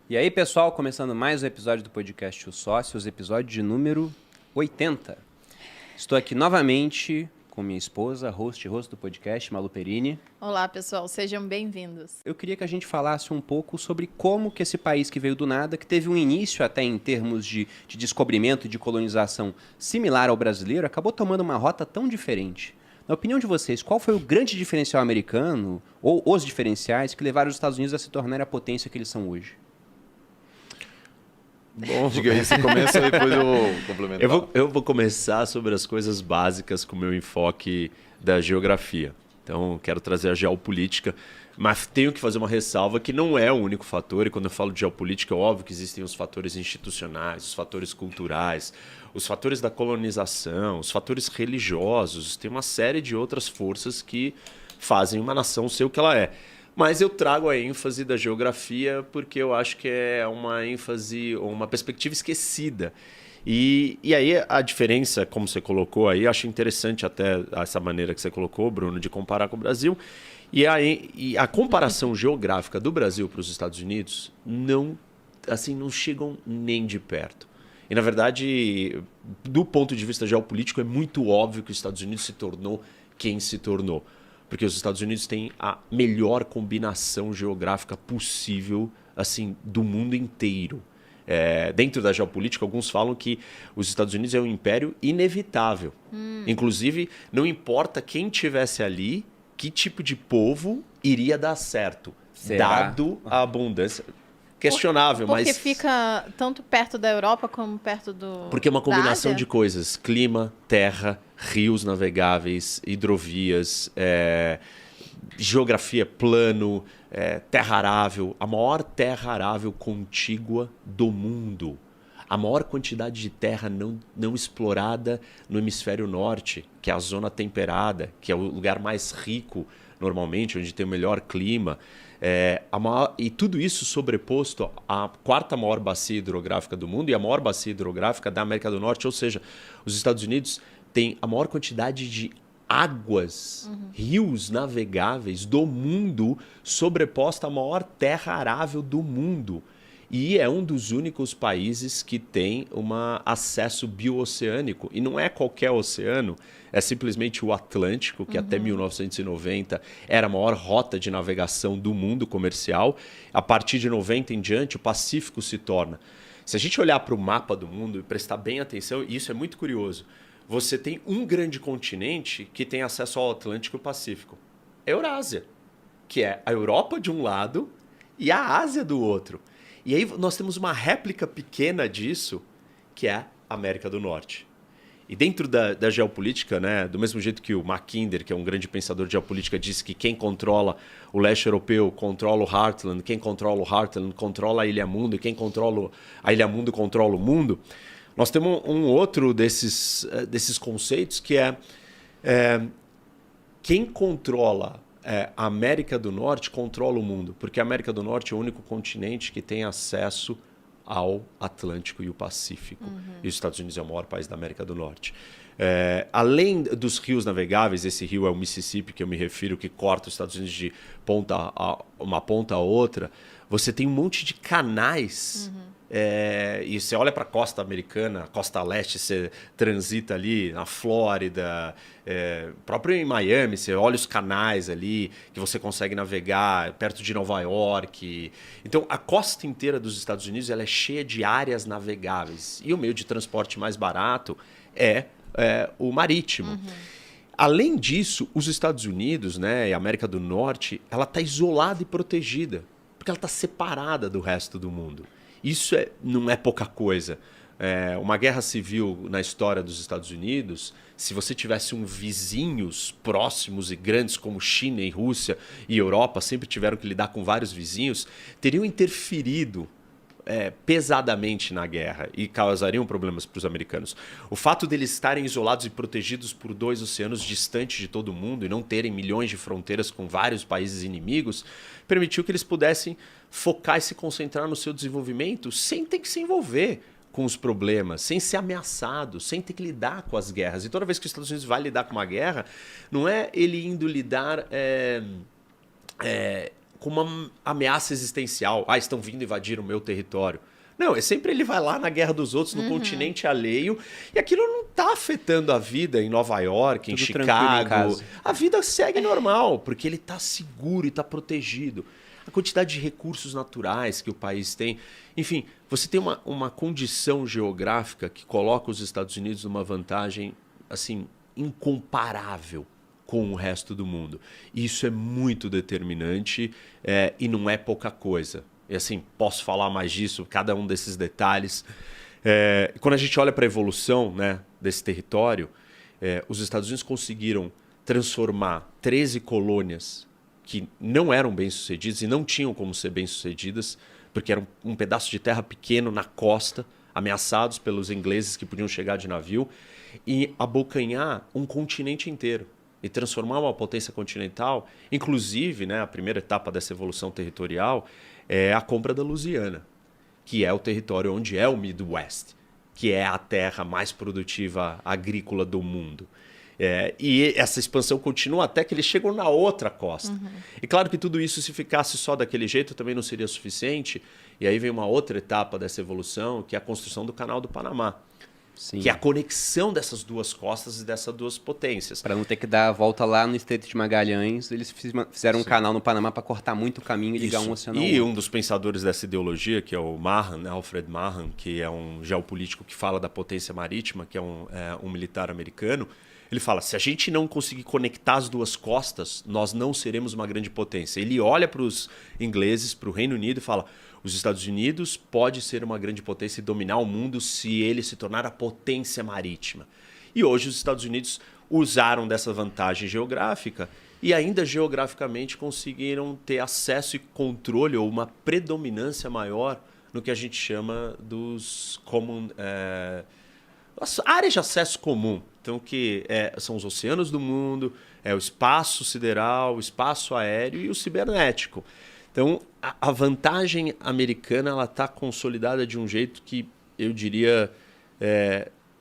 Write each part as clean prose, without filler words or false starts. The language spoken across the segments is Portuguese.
E aí, pessoal, começando mais um episódio do podcast Os Sócios, episódio de número 80. Estou aqui novamente com minha esposa, host do podcast, Malu Perini. Olá, pessoal, sejam bem-vindos. Eu queria que a gente falasse um pouco sobre como que esse país que veio do nada, que teve um início até em termos de descobrimento e de colonização similar ao brasileiro, acabou tomando uma rota tão diferente. Na opinião de vocês, qual foi o grande diferencial americano, ou os diferenciais, que levaram os Estados Unidos a se tornarem a potência que eles são hoje? Bom, diga aí, você começa e depois eu vou complementar. Eu vou começar sobre as coisas básicas com o meu enfoque da geografia. Então, quero trazer a geopolítica, mas tenho que fazer uma ressalva que não é o único fator. E quando eu falo de geopolítica, é óbvio que existem os fatores institucionais, os fatores culturais, os fatores da colonização, os fatores religiosos. Tem uma série de outras forças que fazem uma nação ser o que ela é. Mas eu trago a ênfase da geografia porque eu acho que é uma ênfase, uma perspectiva esquecida. E aí a diferença, como você colocou aí, acho interessante até essa maneira que você colocou, Bruno, de comparar com o Brasil. E a comparação geográfica do Brasil para os Estados Unidos não chegam nem de perto. E, na verdade, do ponto de vista geopolítico, é muito óbvio que os Estados Unidos se tornou quem se tornou. Porque os Estados Unidos têm a melhor combinação geográfica possível assim, do mundo inteiro. Dentro da geopolítica, alguns falam que os Estados Unidos é um império inevitável. Inclusive, não importa quem tivesse ali, que tipo de povo iria dar certo, dado a abundância. Questionável, porque mas... fica tanto perto da Europa como perto do... Porque é uma combinação da Ásia? de coisas. Clima, terra, rios navegáveis, hidrovias, geografia, plano, terra arável. A maior terra arável contígua do mundo. A maior quantidade de terra não explorada no hemisfério norte, que é a zona temperada, que é o lugar mais rico normalmente, onde tem o melhor clima. E tudo isso sobreposto à quarta maior bacia hidrográfica do mundo e a maior bacia hidrográfica da América do Norte, ou seja, os Estados Unidos têm a maior quantidade de águas, rios navegáveis do mundo, sobreposta à maior terra arável do mundo. E é um dos únicos países que tem um acesso bioceânico. E não é qualquer oceano, é simplesmente o Atlântico, que até 1990 era a maior rota de navegação do mundo comercial. A partir de 90 em diante, o Pacífico se torna. Se a gente olhar para o mapa do mundo e prestar bem atenção, e isso é muito curioso, você tem um grande continente que tem acesso ao Atlântico e Pacífico. É a Eurásia, que é a Europa de um lado e a Ásia do outro. E aí nós temos uma réplica pequena disso, que é a América do Norte. E dentro da geopolítica, né, do mesmo jeito que o Mackinder, que é um grande pensador de geopolítica, disse que quem controla o leste europeu controla o Heartland, quem controla o Heartland controla a Ilha Mundo, e quem controla a Ilha Mundo controla o mundo. Nós temos um outro desses conceitos que quem controla a América do Norte controla o mundo, porque a América do Norte é o único continente que tem acesso ao Atlântico e o Pacífico. E os Estados Unidos é o maior país da América do Norte. Além dos rios navegáveis, esse rio é o Mississippi, que eu me refiro, que corta os Estados Unidos de uma ponta a outra, você tem um monte de canais. E você olha para a costa americana, a costa leste, você transita ali na Flórida, próprio em Miami, você olha os canais ali que você consegue navegar perto de Nova York. Então, a costa inteira dos Estados Unidos ela é cheia de áreas navegáveis. E o meio de transporte mais barato é o marítimo. Além disso, os Estados Unidos, né, e a América do Norte, ela está isolada e protegida, porque ela está separada do resto do mundo. Isso não é pouca coisa. Uma guerra civil na história dos Estados Unidos, se você tivesse vizinhos próximos e grandes como China e Rússia e Europa, sempre tiveram que lidar com vários vizinhos, teriam interferido pesadamente na guerra e causariam problemas para os americanos. O fato deles estarem isolados e protegidos por 2 oceanos distantes de todo mundo e não terem milhões de fronteiras com vários países inimigos permitiu que eles pudessem focar e se concentrar no seu desenvolvimento sem ter que se envolver com os problemas, sem ser ameaçado, sem ter que lidar com as guerras. E toda vez que os Estados Unidos vai lidar com uma guerra, não é ele indo lidar com uma ameaça existencial. Ah, estão vindo invadir o meu território. Não, é sempre ele vai lá na guerra dos outros, no continente alheio, e aquilo não está afetando a vida em Nova York, em Chicago. A vida segue normal, porque ele está seguro e está protegido. A quantidade de recursos naturais que o país tem. Enfim, você tem uma condição geográfica que coloca os Estados Unidos numa vantagem assim, incomparável com o resto do mundo. E isso é muito determinante e não é pouca coisa. E assim, posso falar mais disso, cada um desses detalhes. Quando a gente olha para a evolução, né, desse território, os Estados Unidos conseguiram transformar 13 colônias que não eram bem-sucedidas e não tinham como ser bem-sucedidas, porque era um pedaço de terra pequeno na costa, ameaçados pelos ingleses que podiam chegar de navio, e abocanhar um continente inteiro e transformar uma potência continental. Inclusive, né, a primeira etapa dessa evolução territorial é a compra da Louisiana, que é o território onde é o Midwest, que é a terra mais produtiva agrícola do mundo. E essa expansão continua até que eles chegam na outra costa. E claro que tudo isso, se ficasse só daquele jeito, também não seria suficiente. E aí vem uma outra etapa dessa evolução, que é a construção do Canal do Panamá. Sim. Que é a conexão dessas duas costas e dessas duas potências. Para não ter que dar a volta lá no Estreito de Magalhães, eles fizeram um canal no Panamá para cortar muito o caminho e ligar um oceano ao outro. E um dos pensadores dessa ideologia, que é o Mahan, né, Alfred Mahan, que é um geopolítico que fala da potência marítima, que é um militar americano, ele fala, se a gente não conseguir conectar as duas costas, nós não seremos uma grande potência. Ele olha para os ingleses, para o Reino Unido e fala, os Estados Unidos pode ser uma grande potência e dominar o mundo se ele se tornar a potência marítima. E hoje os Estados Unidos usaram dessa vantagem geográfica e ainda geograficamente conseguiram ter acesso e controle ou uma predominância maior no que a gente chama dos as áreas de acesso comum. Então, que são os oceanos do mundo, o espaço sideral, o espaço aéreo e o cibernético. Então, a vantagem americana está consolidada de um jeito que eu diria,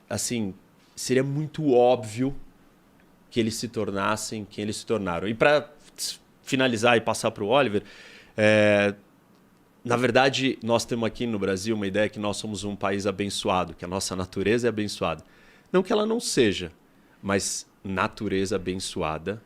assim, seria muito óbvio que eles se tornassem quem eles se tornaram. E para finalizar e passar para o Oliver, na verdade, nós temos aqui no Brasil uma ideia que nós somos um país abençoado, que a nossa natureza é abençoada. Não que ela não seja, mas natureza abençoada